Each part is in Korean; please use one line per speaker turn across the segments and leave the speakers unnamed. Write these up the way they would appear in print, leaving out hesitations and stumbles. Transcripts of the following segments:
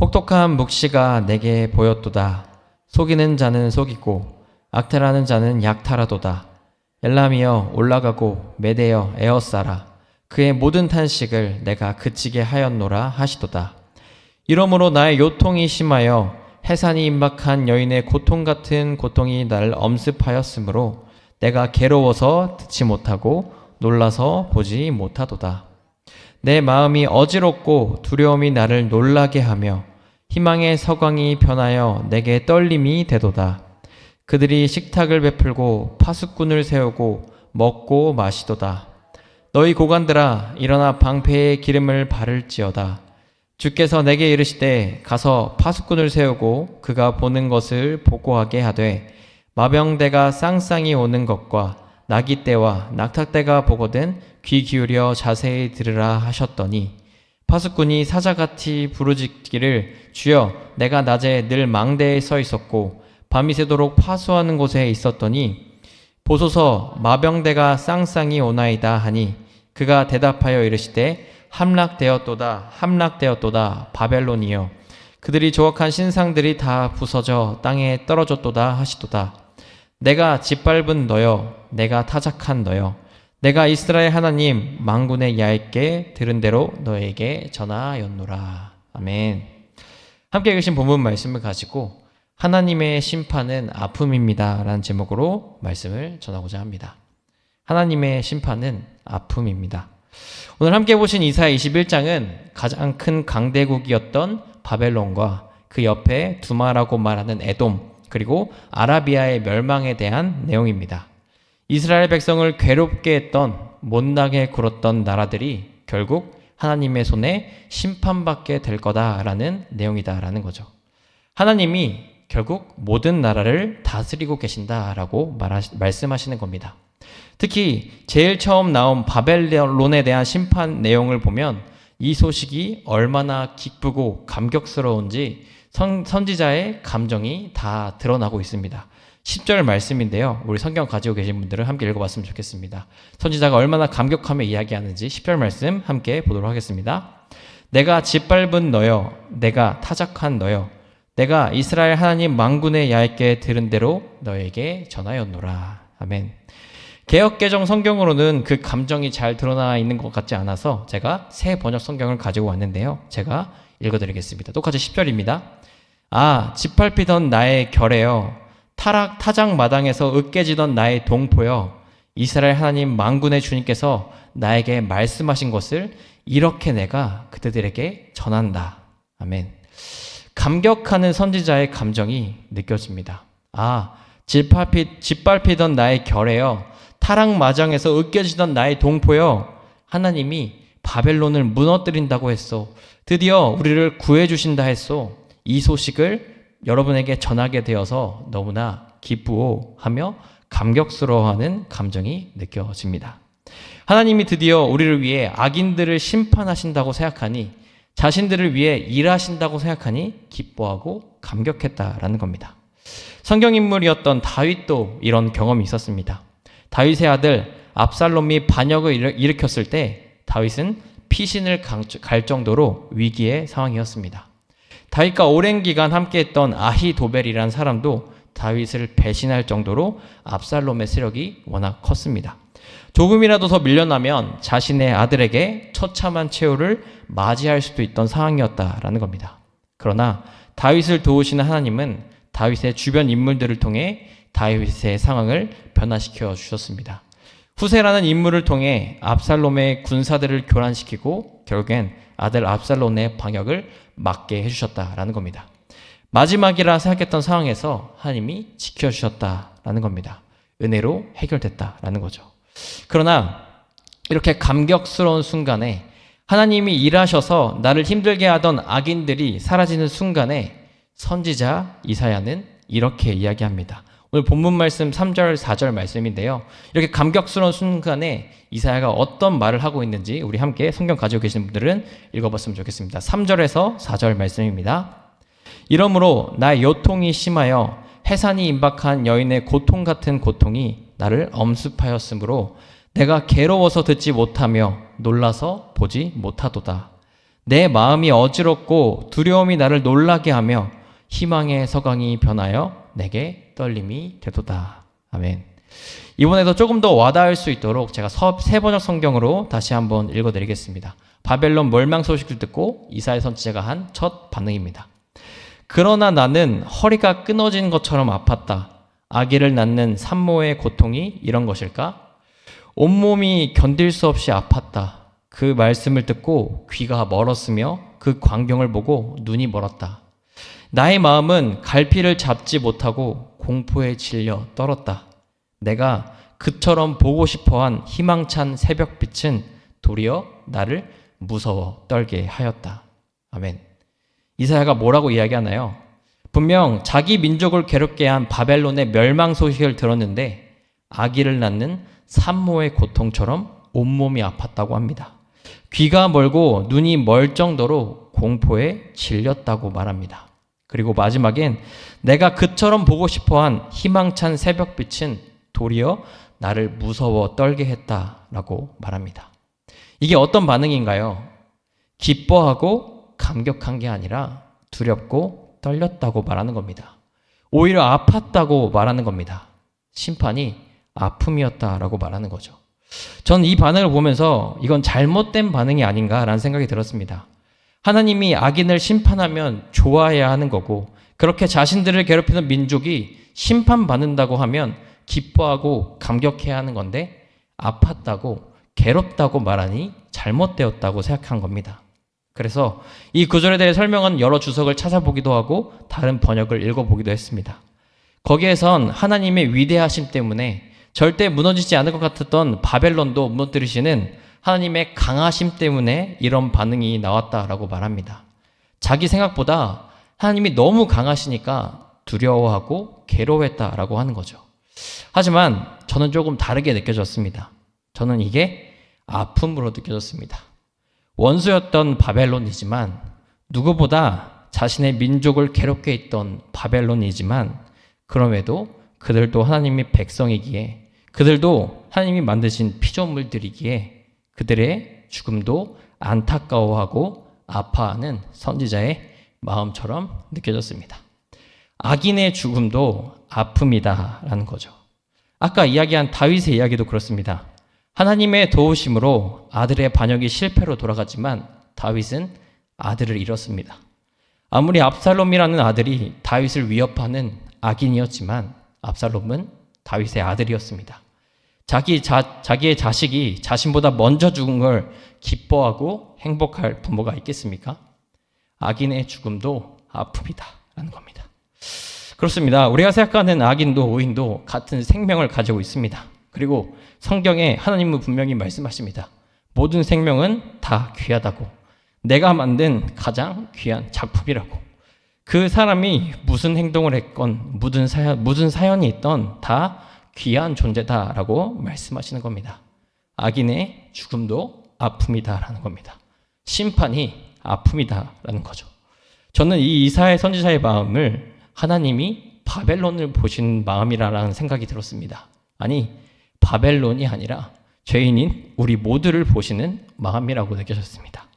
혹독한 묵시가 내게 보였도다. 속이는 자는 속이고 악탈하는 자는 약탈하도다. 엘람이여 올라가고 메대여 에어싸라. 그의 모든 탄식을 내가 그치게 하였노라 하시도다. 이러므로 나의 요통이 심하여 해산이 임박한 여인의 고통 같은 고통이 나를 엄습하였으므로 내가 괴로워서 듣지 못하고 놀라서 보지 못하도다. 내 마음이 어지럽고 두려움이 나를 놀라게 하며 희망의 서광이 변하여 내게 떨림이 되도다. 그들이 식탁을 베풀고 파수꾼을 세우고 먹고 마시도다. 너희 고관들아 일어나 방패의 기름을 바를지어다. 주께서 내게 이르시되 가서 파수꾼을 세우고 그가 보는 것을 보고하게 하되 마병대가 쌍쌍이 오는 것과 나귀떼와 낙타떼가 보거든 귀 기울여 자세히 들으라 하셨더니 파수꾼이 사자같이 부르짖기를 주여 내가 낮에 늘 망대에 서 있었고 밤이 새도록 파수하는 곳에 있었더니 보소서 마병대가 쌍쌍이 오나이다 하니 그가 대답하여 이르시되 함락되었도다 함락되었도다 바벨론이여 그들이 조각한 신상들이 다 부서져 땅에 떨어졌도다 하시도다. 내가 짓밟은 너여 내가 타작한 너여 내가 이스라엘 하나님 만군의 야훼께 들은 대로 너에게 전하였노라. 아멘. 함께 읽으신 본문 말씀을 가지고 하나님의 심판은 아픔입니다 라는 제목으로 말씀을 전하고자 합니다. 하나님의 심판은 아픔입니다. 오늘 함께 보신 이사야 21장은 가장 큰 강대국이었던 바벨론과 그 옆에 두마라고 말하는 에돔 그리고 아라비아의 멸망에 대한 내용입니다. 이스라엘 백성을 괴롭게 했던 못나게 굴었던 나라들이 결국 하나님의 손에 심판받게 될 거다라는 내용이다라는 거죠. 하나님이 결국 모든 나라를 다스리고 계신다라고 말씀하시는 겁니다. 특히 제일 처음 나온 바벨론에 대한 심판 내용을 보면 이 소식이 얼마나 기쁘고 감격스러운지 선지자의 감정이 다 드러나고 있습니다. 10절 말씀인데요. 우리 성경 가지고 계신 분들은 함께 읽어봤으면 좋겠습니다. 선지자가 얼마나 감격하며 이야기하는지 10절 말씀 함께 보도록 하겠습니다. 내가 짓밟은 너여 내가 타작한 너여 내가 이스라엘 하나님 만군의 야훼께 들은 대로 너에게 전하였노라. 아멘. 개역개정 성경으로는 그 감정이 잘 드러나 있는 것 같지 않아서 제가 새 번역 성경을 가지고 왔는데요. 제가 읽어드리겠습니다. 똑같이 10절입니다. 아 짓밟히던 나의 결애여 타작 마당에서 으깨지던 나의 동포여 이스라엘 하나님 만군의 주님께서 나에게 말씀하신 것을 이렇게 내가 그들에게 전한다. 아멘. 감격하는 선지자의 감정이 느껴집니다. 아 짓밟히던 나의 결애여 타락 마장에서 으깨지던 나의 동포여 하나님이 바벨론을 무너뜨린다고 했소. 드디어 우리를 구해주신다 했소. 이 소식을 여러분에게 전하게 되어서 너무나 기쁘하며 감격스러워하는 감정이 느껴집니다. 하나님이 드디어 우리를 위해 악인들을 심판하신다고 생각하니 자신들을 위해 일하신다고 생각하니 기뻐하고 감격했다라는 겁니다. 성경인물이었던 다윗도 이런 경험이 있었습니다. 다윗의 아들 압살롬이 반역을 일으켰을 때 다윗은 피신을 갈 정도로 위기의 상황이었습니다. 다윗과 오랜 기간 함께했던 아히도벨이라는 사람도 다윗을 배신할 정도로 압살롬의 세력이 워낙 컸습니다. 조금이라도 더 밀려나면 자신의 아들에게 처참한 최후를 맞이할 수도 있던 상황이었다라는 겁니다. 그러나 다윗을 도우시는 하나님은 다윗의 주변 인물들을 통해 다윗의 상황을 변화시켜 주셨습니다. 후세라는 인물을 통해 압살롬의 군사들을 교란시키고 결국엔 아들 압살롬의 방역을 막게 해주셨다라는 겁니다. 마지막이라 생각했던 상황에서 하나님이 지켜주셨다라는 겁니다. 은혜로 해결됐다라는 거죠. 그러나 이렇게 감격스러운 순간에 하나님이 일하셔서 나를 힘들게 하던 악인들이 사라지는 순간에 선지자 이사야는 이렇게 이야기합니다. 오늘 본문 말씀 3절 4절 말씀인데요. 이렇게 감격스러운 순간에 이사야가 어떤 말을 하고 있는지 우리 함께 성경 가지고 계신 분들은 읽어봤으면 좋겠습니다. 3절에서 4절 말씀입니다. 이러므로 나의 요통이 심하여 해산이 임박한 여인의 고통 같은 고통이 나를 엄습하였으므로 내가 괴로워서 듣지 못하며 놀라서 보지 못하도다. 내 마음이 어지럽고 두려움이 나를 놀라게 하며 희망의 서광이 변하여 내게 떨림이 되도다. 아멘. 이번에도 조금 더 와닿을 수 있도록 제가 세번역 성경으로 다시 한번 읽어드리겠습니다. 바벨론 멸망 소식을 듣고 이사야 선지자가 한 첫 반응입니다. 그러나 나는 허리가 끊어진 것처럼 아팠다. 아기를 낳는 산모의 고통이 이런 것일까? 온몸이 견딜 수 없이 아팠다. 그 말씀을 듣고 귀가 멀었으며 그 광경을 보고 눈이 멀었다. 나의 마음은 갈피를 잡지 못하고 공포에 질려 떨었다. 내가 그처럼 보고 싶어한 희망찬 새벽빛은 도리어 나를 무서워 떨게 하였다. 아멘. 이사야가 뭐라고 이야기하나요? 분명 자기 민족을 괴롭게 한 바벨론의 멸망 소식을 들었는데 아기를 낳는 산모의 고통처럼 온몸이 아팠다고 합니다. 귀가 멀고 눈이 멀 정도로 공포에 질렸다고 말합니다. 그리고 마지막엔 내가 그처럼 보고 싶어한 희망찬 새벽빛은 도리어 나를 무서워 떨게 했다라고 말합니다. 이게 어떤 반응인가요? 기뻐하고 감격한 게 아니라 두렵고 떨렸다고 말하는 겁니다. 오히려 아팠다고 말하는 겁니다. 심판이 아픔이었다라고 말하는 거죠. 전 이 반응을 보면서 이건 잘못된 반응이 아닌가라는 생각이 들었습니다. 하나님이 악인을 심판하면 좋아해야 하는 거고 그렇게 자신들을 괴롭히는 민족이 심판받는다고 하면 기뻐하고 감격해야 하는 건데 아팠다고 괴롭다고 말하니 잘못되었다고 생각한 겁니다. 그래서 이 구절에 대해 설명한 여러 주석을 찾아보기도 하고 다른 번역을 읽어보기도 했습니다. 거기에선 하나님의 위대하심 때문에 절대 무너지지 않을 것 같았던 바벨론도 무너뜨리시는 하나님의 강하심 때문에 이런 반응이 나왔다라고 말합니다. 자기 생각보다 하나님이 너무 강하시니까 두려워하고 괴로워했다라고 하는 거죠. 하지만 저는 조금 다르게 느껴졌습니다. 저는 이게 아픔으로 느껴졌습니다. 원수였던 바벨론이지만 누구보다 자신의 민족을 괴롭게 했던 바벨론이지만 그럼에도 그들도 하나님의 백성이기에 그들도 하나님이 만드신 피조물들이기에 그들의 죽음도 안타까워하고 아파하는 선지자의 마음처럼 느껴졌습니다. 악인의 죽음도 아픔이다라는 거죠. 아까 이야기한 다윗의 이야기도 그렇습니다. 하나님의 도우심으로 아들의 반역이 실패로 돌아갔지만 다윗은 아들을 잃었습니다. 아무리 압살롬이라는 아들이 다윗을 위협하는 악인이었지만 압살롬은 다윗의 아들이었습니다. 자기의 자식이 자신보다 먼저 죽은 걸 기뻐하고 행복할 부모가 있겠습니까? 악인의 죽음도 아픔이다라는 겁니다. 그렇습니다. 우리가 생각하는 악인도 의인도 같은 생명을 가지고 있습니다. 그리고 성경에 하나님은 분명히 말씀하십니다. 모든 생명은 다 귀하다고. 내가 만든 가장 귀한 작품이라고. 그 사람이 무슨 행동을 했건 무슨 사연이 있던 다 귀한 존재다라고 말씀하시는 겁니다. 악인의 죽음도 아픔이다라는 겁니다. 심판이 아픔이다라는 거죠. 저는 이 이사야 선지자의 마음을 하나님이 바벨론을 보신 마음이라는 생각이 들었습니다. 아니, 바벨론이 아니라 죄인인 우리 모두를 보시는 마음이라고 느껴졌습니다.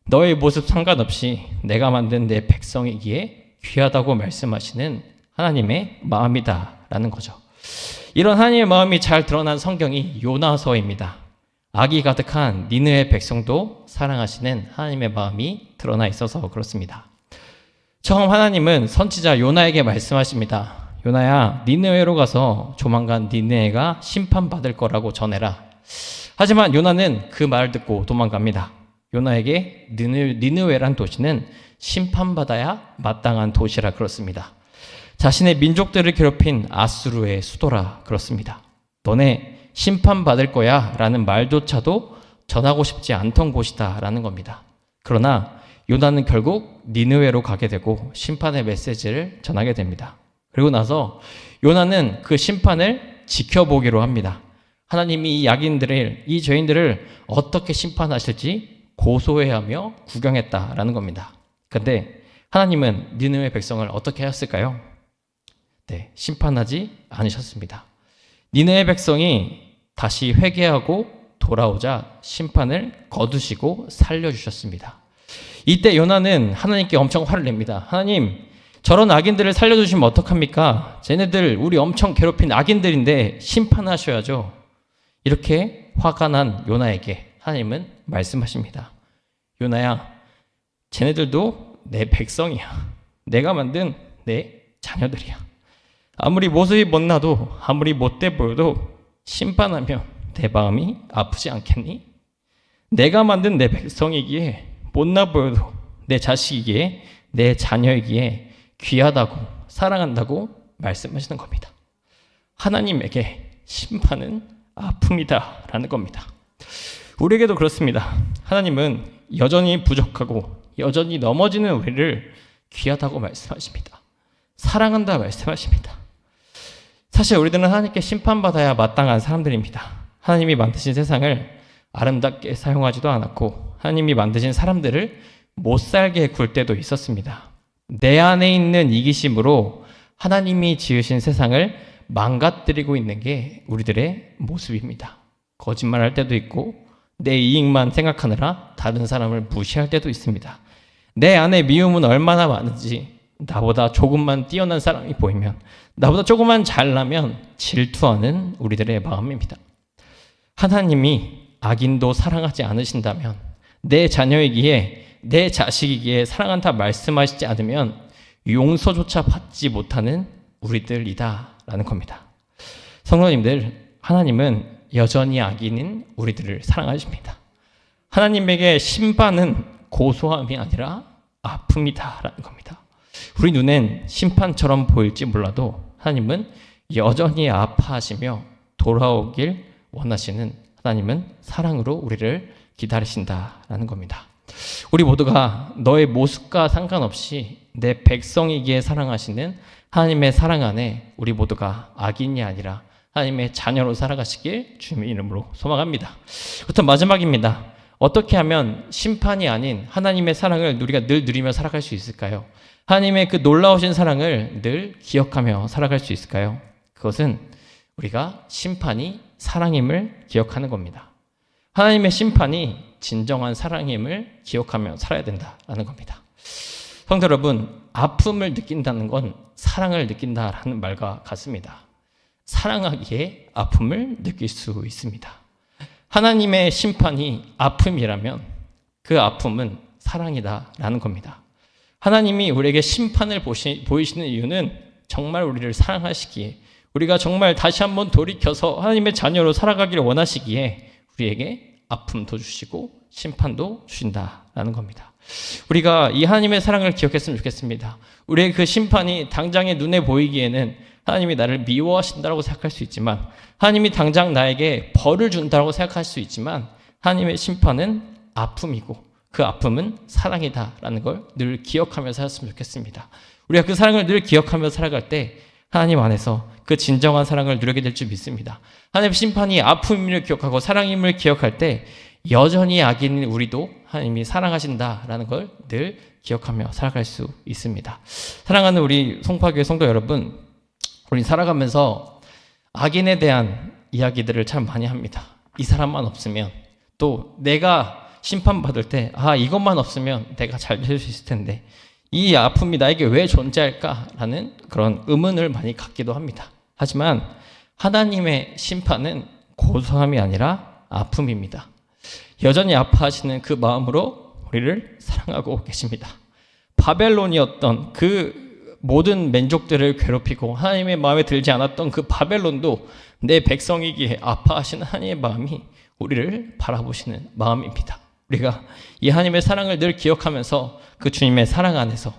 너의 모습 상관없이 내가 만든 내 백성이기에 귀하다고 말씀하시는 하나님의 마음이다라는 거죠. 이런 하나님의 마음이 잘 드러난 성경이 요나서입니다. 악이 가득한 니느웨 백성도 사랑하시는 하나님의 마음이 드러나 있어서 그렇습니다. 처음 하나님은 선지자 요나에게 말씀하십니다. 요나야, 니느웨로 가서 조만간 니느웨가 심판받을 거라고 전해라. 하지만 요나는 그 말을 듣고 도망갑니다. 요나에게 니느웨란 도시는 심판받아야 마땅한 도시라 그렇습니다. 자신의 민족들을 괴롭힌 아수르의 수도라 그렇습니다. 너네 심판받을 거야 라는 말조차도 전하고 싶지 않던 곳이다 라는 겁니다. 그러나 요나는 결국 니느웨로 가게 되고 심판의 메시지를 전하게 됩니다. 그리고 나서 요나는 그 심판을 지켜보기로 합니다. 하나님이 이 죄인들을 어떻게 심판하실지 고소해하며 구경했다라는 겁니다. 그런데 하나님은 니느웨 백성을 어떻게 하셨을까요? 네, 심판하지 않으셨습니다. 니느웨 백성이 다시 회개하고 돌아오자 심판을 거두시고 살려주셨습니다. 이때 요나는 하나님께 엄청 화를 냅니다. 하나님, 저런 악인들을 살려주시면 어떡합니까? 쟤네들 우리 엄청 괴롭힌 악인들인데 심판하셔야죠. 이렇게 화가 난 요나에게 하나님은 말씀하십니다. 요나야, 쟤네들도 내 백성이야. 내가 만든 내 자녀들이야. 아무리 모습이 못나도 아무리 못돼 보여도 심판하면 내 마음이 아프지 않겠니? 내가 만든 내 백성이기에 못나 보여도 내 자식이기에 내 자녀이기에 귀하다고 사랑한다고 말씀하시는 겁니다. 하나님에게 심판은 아픔이다 라는 겁니다. 우리에게도 그렇습니다. 하나님은 여전히 부족하고 여전히 넘어지는 우리를 귀하다고 말씀하십니다. 사랑한다 말씀하십니다. 사실 우리들은 하나님께 심판받아야 마땅한 사람들입니다. 하나님이 만드신 세상을 아름답게 사용하지도 않았고 하나님이 만드신 사람들을 못 살게 굴 때도 있었습니다. 내 안에 있는 이기심으로 하나님이 지으신 세상을 망가뜨리고 있는 게 우리들의 모습입니다. 거짓말할 때도 있고 내 이익만 생각하느라 다른 사람을 무시할 때도 있습니다. 내 안에 미움은 얼마나 많은지 나보다 조금만 뛰어난 사람이 보이면 나보다 조금만 잘나면 질투하는 우리들의 마음입니다. 하나님이 악인도 사랑하지 않으신다면 내 자녀이기에 내 자식이기에 사랑한다 말씀하시지 않으면 용서조차 받지 못하는 우리들이다 라는 겁니다. 성도님들, 하나님은 여전히 악인인 우리들을 사랑하십니다. 하나님에게 심판은 고소함이 아니라 아픔이다 라는 겁니다. 우리 눈엔 심판처럼 보일지 몰라도 하나님은 여전히 아파하시며 돌아오길 원하시는 하나님은 사랑으로 우리를 기다리신다라는 겁니다. 우리 모두가 너의 모습과 상관없이 내 백성이기에 사랑하시는 하나님의 사랑 안에 우리 모두가 악인이 아니라 하나님의 자녀로 살아가시길 주님의 이름으로 소망합니다. 그렇다면 마지막입니다. 어떻게 하면 심판이 아닌 하나님의 사랑을 우리가 늘 누리며 살아갈 수 있을까요? 하나님의 그 놀라우신 사랑을 늘 기억하며 살아갈 수 있을까요? 그것은 우리가 심판이 사랑임을 기억하는 겁니다. 하나님의 심판이 진정한 사랑임을 기억하며 살아야 된다라는 겁니다. 성도 여러분, 아픔을 느낀다는 건 사랑을 느낀다라는 말과 같습니다. 사랑하기에 아픔을 느낄 수 있습니다. 하나님의 심판이 아픔이라면 그 아픔은 사랑이다라는 겁니다. 하나님이 우리에게 심판을 보이시는 이유는 정말 우리를 사랑하시기에 우리가 정말 다시 한번 돌이켜서 하나님의 자녀로 살아가기를 원하시기에 우리에게 아픔도 주시고 심판도 주신다라는 겁니다. 우리가 이 하나님의 사랑을 기억했으면 좋겠습니다. 우리의 그 심판이 당장의 눈에 보이기에는 하나님이 나를 미워하신다고 생각할 수 있지만 하나님이 당장 나에게 벌을 준다고 생각할 수 있지만 하나님의 심판은 아픔이고 그 아픔은 사랑이다라는 걸 늘 기억하며 살았으면 좋겠습니다. 우리가 그 사랑을 늘 기억하며 살아갈 때 하나님 안에서 그 진정한 사랑을 누리게 될 줄 믿습니다. 하나님의 심판이 아픔임을 기억하고 사랑임을 기억할 때 여전히 악인인 우리도 하나님이 사랑하신다라는 걸 늘 기억하며 살아갈 수 있습니다. 사랑하는 우리 송파교회 성도 여러분, 우리 살아가면서 악인에 대한 이야기들을 참 많이 합니다. 이 사람만 없으면, 또 내가 심판받을 때 이것만 없으면 내가 잘 될 수 있을 텐데 이 아픔이 나에게 왜 존재할까라는 그런 의문을 많이 갖기도 합니다. 하지만 하나님의 심판은 고소함이 아니라 아픔입니다. 여전히 아파하시는 그 마음으로 우리를 사랑하고 계십니다. 바벨론이었던 그 모든 민족들을 괴롭히고 하나님의 마음에 들지 않았던 그 바벨론도 내 백성이기에 아파하시는 하나님의 마음이 우리를 바라보시는 마음입니다. 우리가 이 하나님의 사랑을 늘 기억하면서 그 주님의 사랑 안에서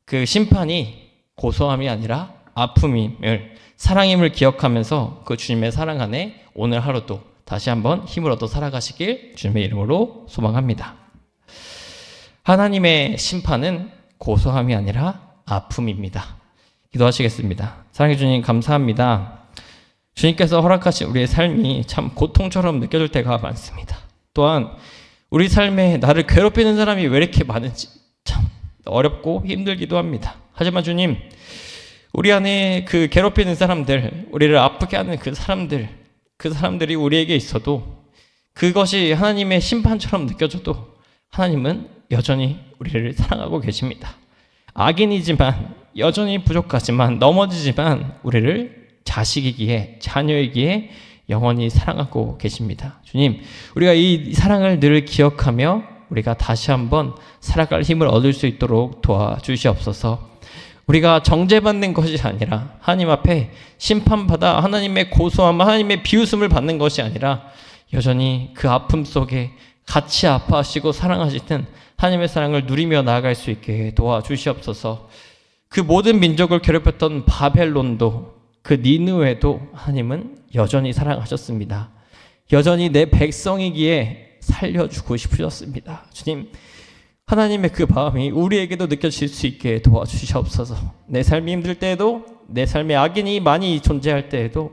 그 심판이 고소함이 아니라 아픔임을, 사랑임을 기억하면서 그 주님의 사랑 안에 오늘 하루도 다시 한번 힘을 얻어 살아가시길 주님의 이름으로 소망합니다. 하나님의 심판은 고소함이 아니라 아픔입니다. 기도하시겠습니다. 사랑해 주님 감사합니다. 주님께서 허락하신 우리의 삶이 참 고통처럼 느껴질 때가 많습니다. 또한 우리 삶에 나를 괴롭히는 사람이 왜 이렇게 많은지 참 어렵고 힘들기도 합니다. 하지만 주님, 우리 안에 그 괴롭히는 사람들, 우리를 아프게 하는 그 사람들이 우리에게 있어도 그것이 하나님의 심판처럼 느껴져도 하나님은 여전히 우리를 사랑하고 계십니다. 악인이지만 여전히 부족하지만 넘어지지만 우리를 자식이기에 자녀이기에 영원히 사랑하고 계십니다. 주님, 우리가 이 사랑을 늘 기억하며 우리가 다시 한번 살아갈 힘을 얻을 수 있도록 도와주시옵소서. 우리가 정죄받는 것이 아니라 하나님 앞에 심판받아 하나님의 고소함, 하나님의 비웃음을 받는 것이 아니라 여전히 그 아픔 속에 같이 아파하시고 사랑하시는 하나님의 사랑을 누리며 나아갈 수 있게 도와주시옵소서. 그 모든 민족을 괴롭혔던 바벨론도 그 니느웨도 하나님은 여전히 사랑하셨습니다. 여전히 내 백성이기에 살려주고 싶으셨습니다. 주님, 하나님의 그 마음이 우리에게도 느껴질 수 있게 도와주시옵소서. 내 삶이 힘들 때에도, 내 삶에 악인이 많이 존재할 때에도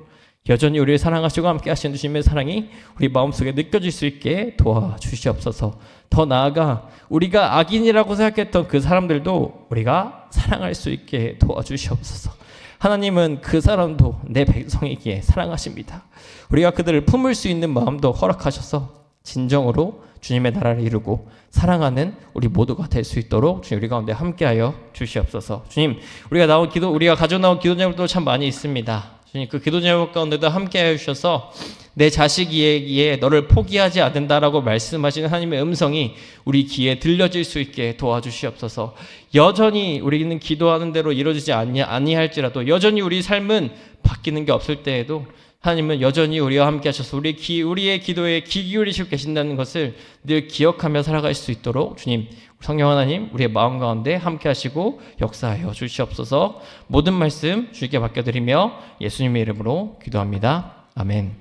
여전히 우리를 사랑하시고 함께 하시는 주님의 사랑이 우리 마음속에 느껴질 수 있게 도와주시옵소서. 더 나아가 우리가 악인이라고 생각했던 그 사람들도 우리가 사랑할 수 있게 도와주시옵소서. 하나님은 그 사람도 내 백성이기에 사랑하십니다. 우리가 그들을 품을 수 있는 마음도 허락하셔서 진정으로 주님의 나라를 이루고 사랑하는 우리 모두가 될 수 있도록 주님 우리 가운데 함께하여 주시옵소서. 주님, 우리가 가져 나온 기도 제목도 참 많이 있습니다. 주님, 그 기도 제목 가운데도 함께하여 주셔서 내 자식이기에 너를 포기하지 않는다라고 말씀하시는 하나님의 음성이 우리 귀에 들려질 수 있게 도와주시옵소서. 여전히 우리는 기도하는 대로 이루어지지 아니할지라도 여전히 우리 삶은 바뀌는 게 없을 때에도 하나님은 여전히 우리와 함께 하셔서 우리의 기도에 귀 기울이시고 계신다는 것을 늘 기억하며 살아갈 수 있도록 주님, 성령 하나님 우리의 마음 가운데 함께 하시고 역사하여 주시옵소서. 모든 말씀 주님께 맡겨드리며 예수님의 이름으로 기도합니다. 아멘.